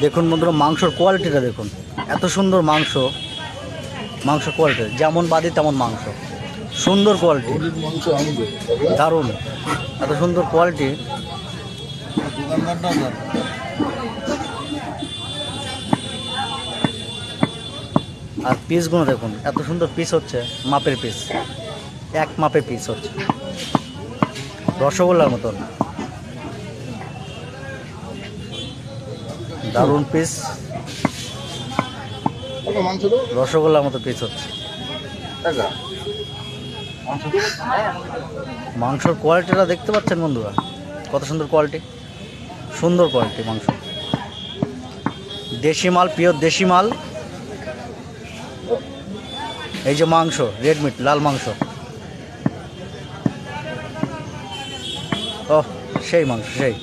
দেখুন বন্ধুরা, মাংসর কোয়ালিটিটা দেখুন, এত সুন্দর মাংস। মাংস কোয়ালিটি যেমন বাদি তেমন মাংস, সুন্দর কোয়ালিটি, দারুণ, এত সুন্দর কোয়ালিটি। আর পিসগুলো দেখুন, এত সুন্দর পিস হচ্ছে, মাপের পিস, এক মাপের পিস হচ্ছে, রসগোল্লার মতন দারুণ পিস, রসগোল্লার মতো পিস হচ্ছে। মাংসর কোয়ালিটিটা দেখতে পাচ্ছেন বন্ধুরা, কত সুন্দর কোয়ালিটি, সুন্দর কোয়ালিটি মাংস, দেশি মাল, পিওর দেশি মাল। এই যে মাংস, রেড মিট, লাল মাংস, ও সেই মাংস, সেই।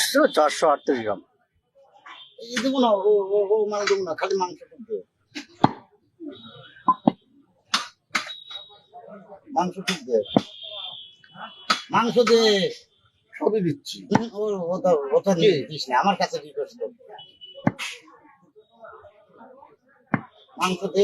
ছিল 438 গ্রাম। দেবো না, ও মাল দেবো না, খালি মাংস ঢুকবে, মাংস ঢুকবে, মাংস দে, সবই দিচ্ছি। ওটা নিয়ে দিস না, আমার কাছে রিকোয়েস্ট করবো, মাংস দে।